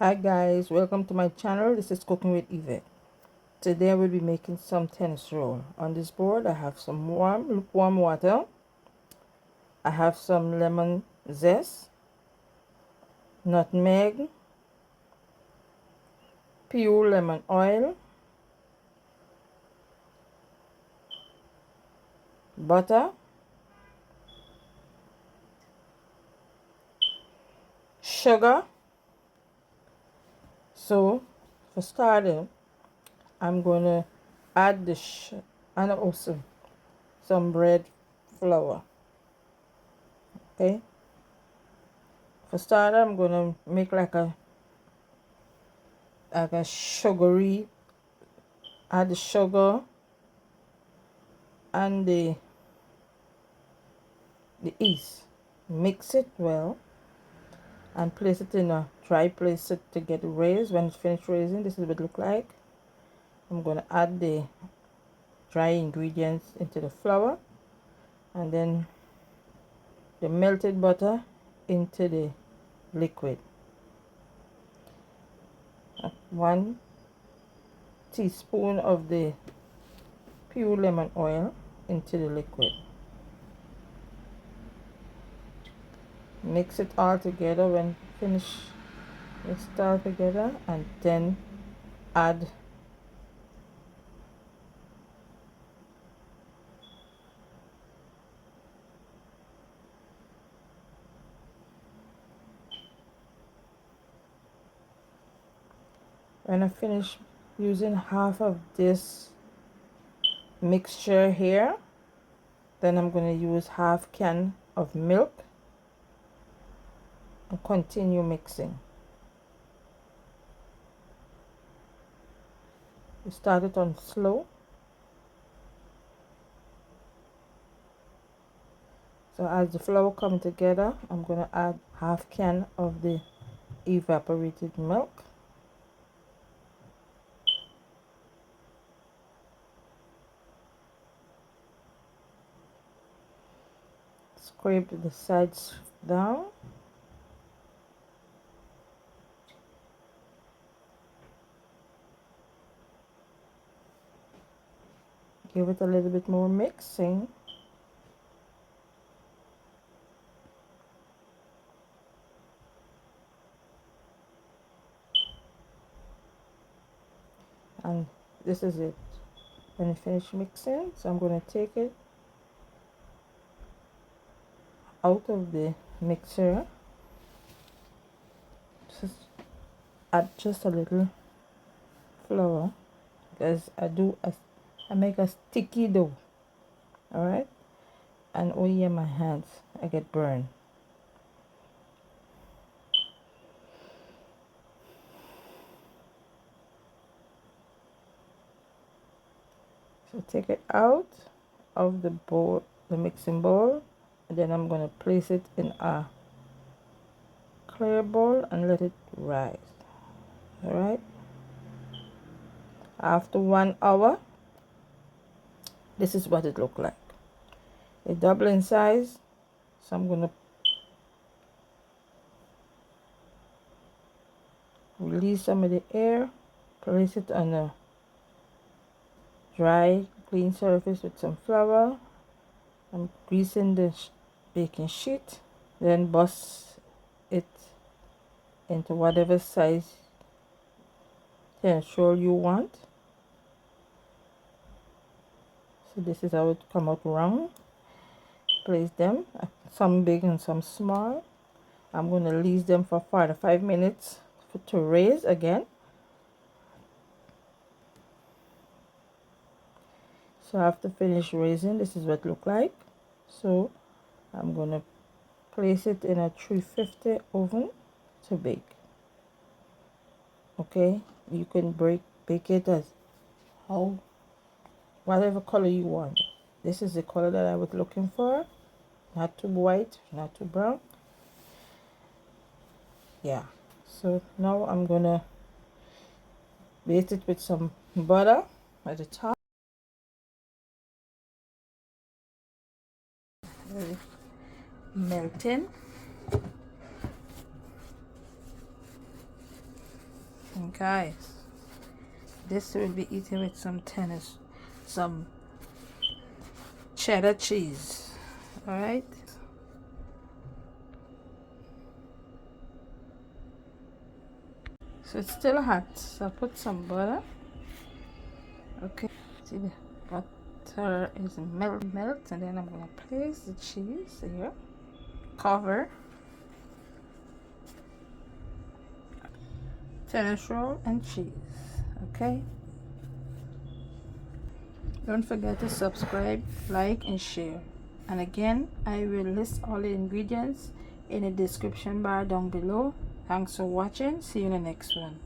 Hi guys, welcome to my channel. This is Cooking with Yvette. Today I will be making some tennis roll. On this board I have some lukewarm water. I have some lemon zest, nutmeg, pure lemon oil, butter, sugar. So for starting, I'm going to add and also some bread flour. Okay. For starter, I'm going to make like a sugary, add the sugar and the yeast. Mix it well and place it in a dry place to get raised. When it's finished raising, this is what it look like. I'm going to add the dry ingredients into the flour and then the melted butter into the liquid. 1 teaspoon of the pure lemon oil into the liquid. Mix it all together. When finished, mix it all together and then add when I finish using half of this mixture here, then I'm going to use half can of milk and continue mixing. You start it on slow. So as the flour come together, I'm going to add half can of the evaporated milk. Scrape the sides down. Give it a little bit more mixing. And this is it. When you finish mixing, so I'm going to take it out of the mixer. Just add just a little flour because I make a sticky dough. All right, and oh yeah, my hands, I get burned. So take it out of the bowl, the mixing bowl, and then I'm going to place it in a clear bowl and let it rise. All right. After 1 hour, this is what it look like. It double in size, so I'm going to release some of the air, place it on a dry clean surface with some flour. I'm greasing the baking sheet, then bust it into whatever size tennis roll you want. So this is how it come out round. Place them, some big and some small. I'm going to leave them for 4 to 5 minutes to raise again. So after finish raising, this is what it look like. So I'm going to place it in a 350 oven to bake. Okay, you can bake it as whatever color you want. This is the color that I was looking for. Not too white, not too brown. Yeah. So now I'm gonna base it with some butter at the top. Melting. guys, this will be eaten with some some cheddar cheese. All right. So it's still hot, so I put some butter. Okay, see the butter is melt, and then I'm gonna place the cheese here. Cover. Tennis roll and cheese. Okay. Don't forget to subscribe, like, and share. And again, I will list all the ingredients in the description bar down below. Thanks for watching. See you in the next one.